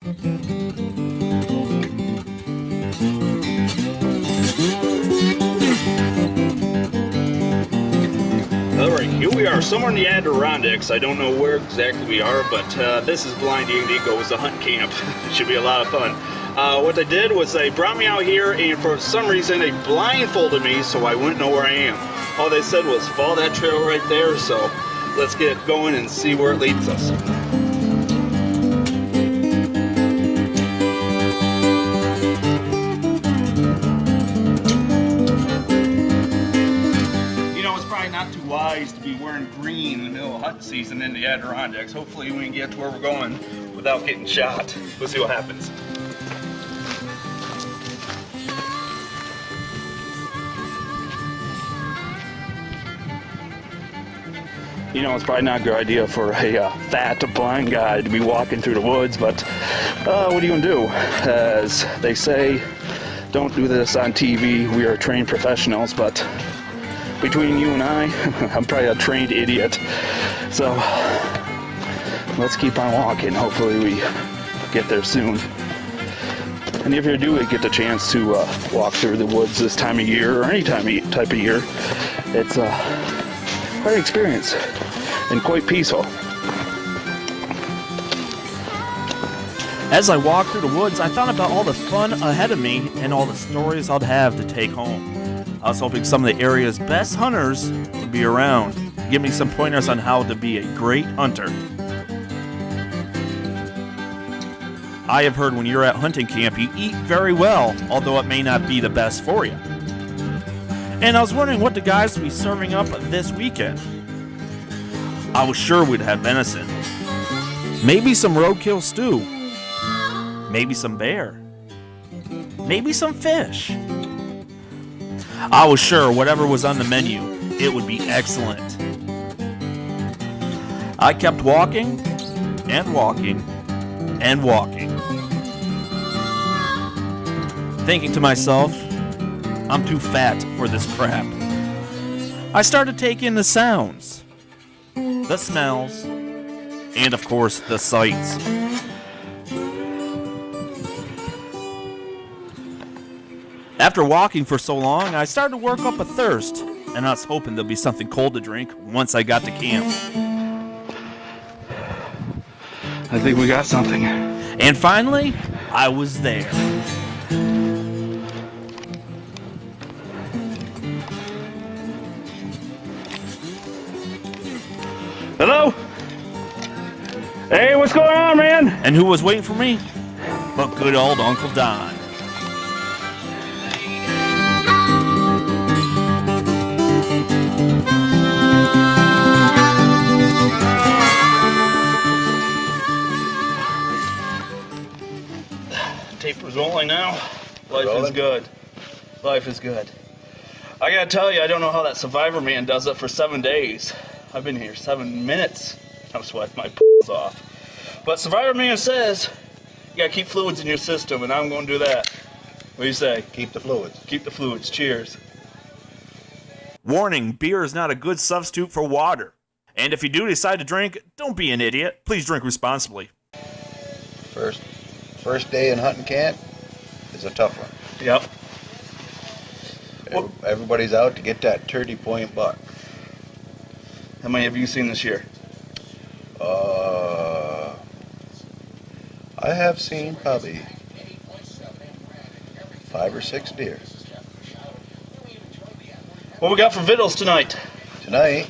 Alright, here we are, somewhere in the Adirondacks. I don't know where exactly we are, but this is Blind Indigo's hunt camp. It should be a lot of fun. What they did was they brought me out here, and for some reason they blindfolded me so I wouldn't know where I am. All they said was follow that trail right there, so let's get going and see where it leads us. Not too wise to be wearing green in the middle of hunting season in the Adirondacks. Hopefully we can get to where we're going without getting shot. We'll see what happens. You know, it's probably not a good idea for a fat blind guy to be walking through the woods, but what are you gonna do? As they say, don't do this on TV. We are trained professionals, but between you and I, I'm probably a trained idiot. So let's keep on walking. Hopefully we get there soon. And if you do get the chance to walk through the woods this time of year, or any type of year, it's quite an experience and quite peaceful. As I walked through the woods, I thought about all the fun ahead of me and all the stories I'd have to take home. I was hoping some of the area's best hunters would be around, give me some pointers on how to be a great hunter. I have heard when you're at hunting camp, you eat very well, although it may not be the best for you. And I was wondering what the guys would be serving up this weekend. I was sure we'd have venison. Maybe some roadkill stew. Maybe some bear. Maybe some fish. I was sure whatever was on the menu, it would be excellent. I kept walking and walking and walking, thinking to myself, I'm too fat for this crap. I started taking the sounds, the smells, and of course the sights. After walking for so long, I started to work up a thirst, and I was hoping there'd be something cold to drink once I got to camp. I think we got something. And finally, I was there. Hello? Hey, what's going on, man? And who was waiting for me? But good old Uncle Don. Taper's rolling now. Life is good. Life is good. I gotta tell you, I don't know how that Survivor man does it for 7 days. I've been here 7 minutes. I'm sweating my balls off. But Survivor man says you gotta keep fluids in your system, and I'm gonna do that. What do you say? Keep the fluids. Keep the fluids. Cheers. Warning, beer is not a good substitute for water. And if you do decide to drink, don't be an idiot. Please drink responsibly. First day in hunting camp is a tough one. Yep. Everybody's out to get that 30-point buck. How many have you seen this year? I have seen probably 5 or 6 deer. What we got for victuals tonight? Tonight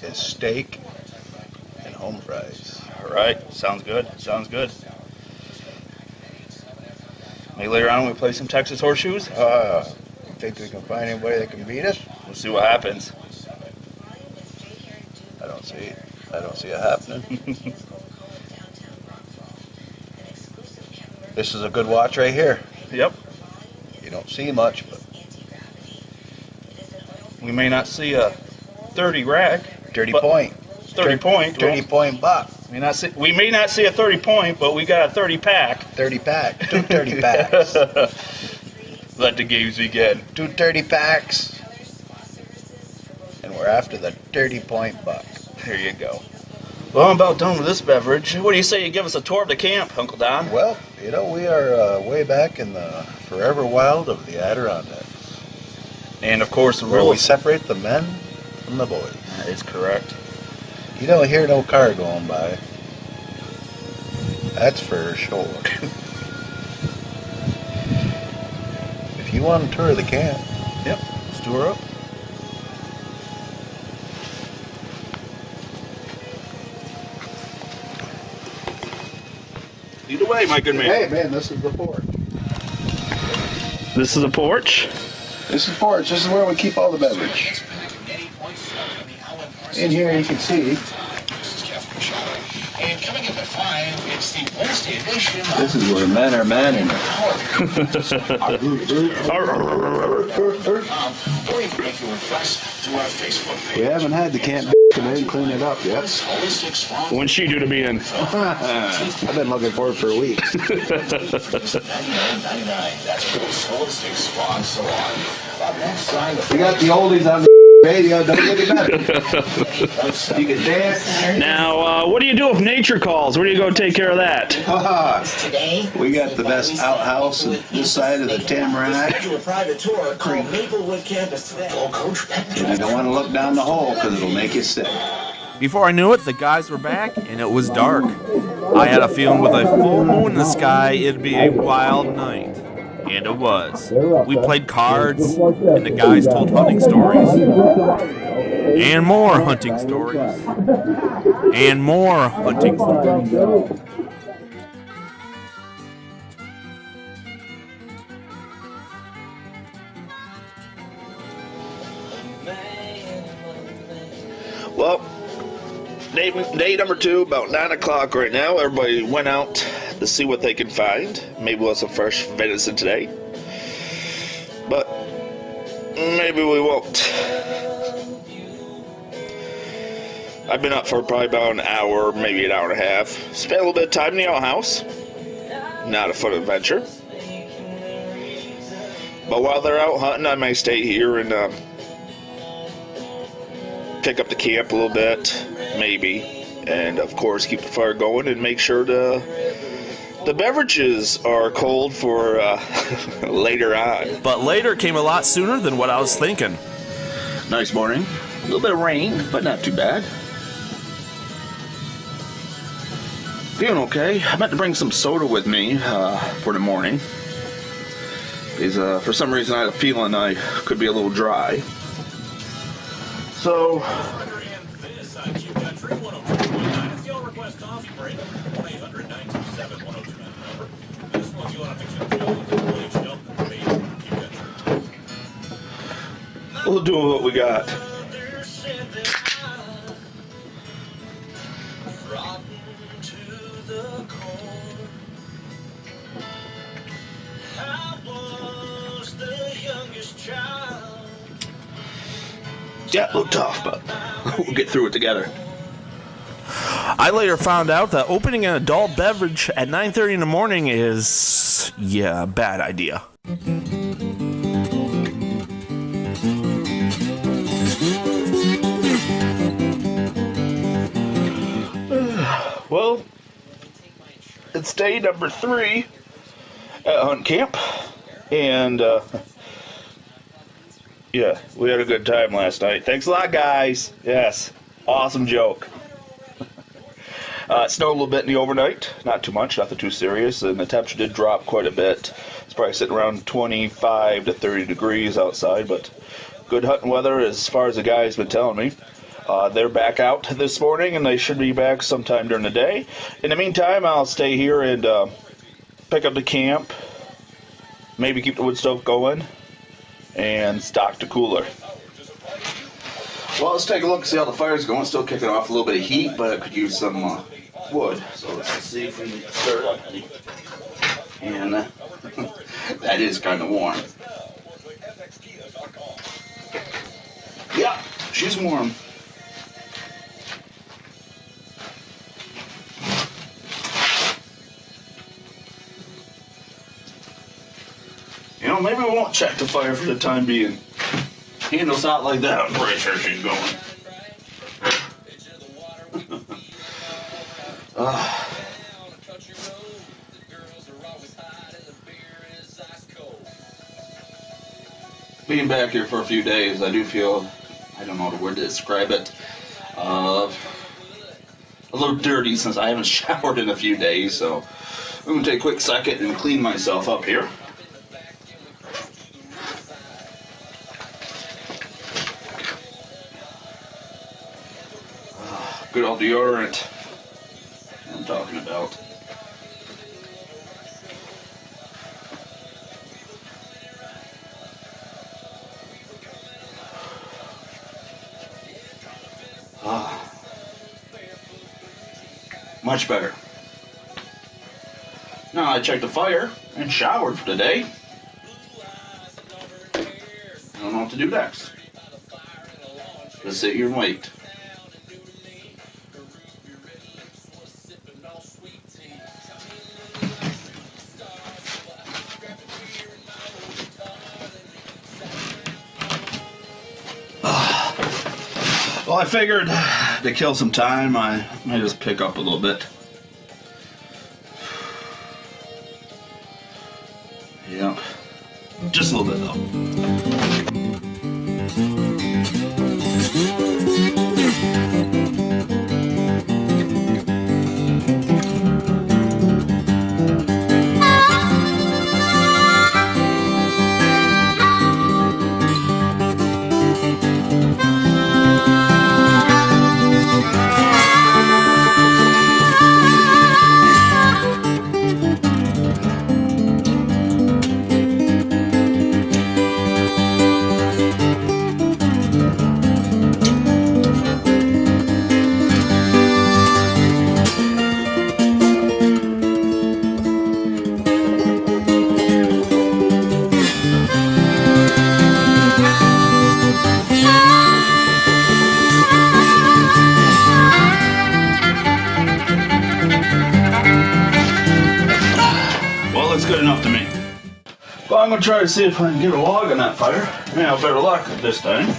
is steak and home fries. All right. Sounds good. Sounds good. Maybe later on we play some Texas horseshoes. Think we can find anybody that can beat us? We'll see what happens. I don't see it happening. This is a good watch right here. Yep. You don't see much, but We may not see a 30 rack. 30 but point. 30 point. 30 point buck. We may not see a 30 point, but we got a 30 pack. 30 pack. 2 30 packs. Let the games begin. 2 30 packs. And we're after the 30 point buck. There you go. Well, I'm about done with this beverage. What do you say you give us a tour of the camp, Uncle Don? Well, we are way back in the forever wild of the Adirondacks, And of course, the where we rules. separate the men from the boys. That is correct. You don't hear no car going by. That's for sure. If you want a tour of the camp, Yep. Let's tour up. Lead away, my good man. hey man, this is the porch. This is a porch. This is porch. This is where we keep all the beverage. In here you can see. And coming up at 5, it's the Wednesday edition of This is where men are manning. or you can make your request to our Facebook page. We haven't had the camp come in and clean it up yet. Holistic Spawn When's she due to be in? I've been looking for it for weeks. $99.99. That's Holistic Spawn Salon. Up next, sign the We got the oldies on the radio. Don't get it better. You can dance. Now, what do you do if nature calls? Where do you go take care of that? today. We got the best outhouse on this side of the Tamarack. Schedule a private tour. Call Maplewood Campus today. Full coach And you don't want to look down the hole because it'll make you sick. Before I knew it, the guys were back, and it was dark. I had a feeling with a full moon in the sky, it'd be a wild night. And it was. We played cards, and the guys told hunting stories. And more hunting stories. And more hunting stories. Well, day number 2, about 9 o'clock right now. Everybody went out to see what they could find. Maybe we'll have some fresh venison today. But maybe we won't. I've been up for probably about an hour, maybe an hour and a half. Spent a little bit of time in the outhouse. Not a fun adventure. But while they're out hunting, I may stay here and pick up the camp a little bit, maybe, and of course keep the fire going and make sure the beverages are cold for later on. But later came a lot sooner than what I was thinking. Nice morning. A little bit of rain, but not too bad. Feeling okay. I meant to bring some soda with me for the morning. Because for some reason I had a feeling I could be a little dry. So, we'll do what we got. Yeah, a little tough, but we'll get through it together. I later found out that opening an adult beverage at 9:30 in the morning is, a bad idea. Well, it's day number 3 at hunt camp, and yeah, we had a good time last night. Thanks a lot, guys. Yes, awesome joke. It snowed a little bit in the overnight, not too much, nothing too serious, and the temperature did drop quite a bit. It's probably sitting around 25 to 30 degrees outside, but good hunting weather as far as the guys been telling me. They're back out this morning, and they should be back sometime during the day. In the meantime, I'll stay here and pick up the camp, maybe keep the wood stove going, and stock the cooler. Well, let's take a look and see how the fire's going. Still kicking off a little bit of heat, but I could use some wood. So let's see if we can stir it up any. And that is kind of warm. Yeah, she's warm. You know, maybe we won't check the fire for the time being. Handle's out like that. I'm pretty sure she's going. Being back here for a few days, I do feel, I don't know the word to describe it, a little dirty since I haven't showered in a few days, so I'm going to take a quick second and clean myself up here. Good old deodorant I'm talking about. Much better. Now I checked the fire and showered for the day. I don't know what to do next. Just sit here and wait. Well, I figured to kill some time, I might just pick up a little bit. Yep. Just a little bit, though. Good enough to me. Well, I'm gonna try to see if I can get a log on that fire. May have better luck this time.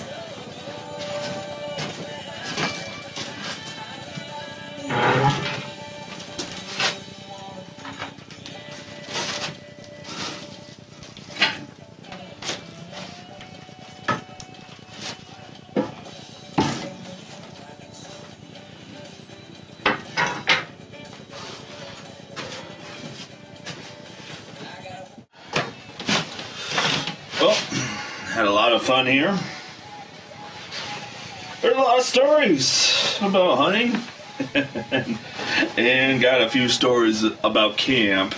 Well, had a lot of fun here. There's a lot of stories about hunting and got a few stories about camp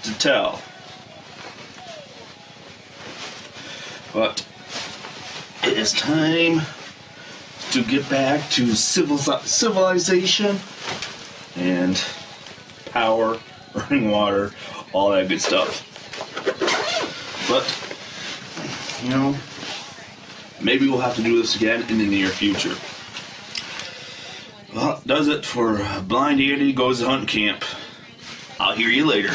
to tell. But it is time to get back to civilization and power, running water, all that good stuff. But you know, maybe we'll have to do this again in the near future. Well, that does it for Blind Andy Goes to Hunting Camp. I'll hear you later.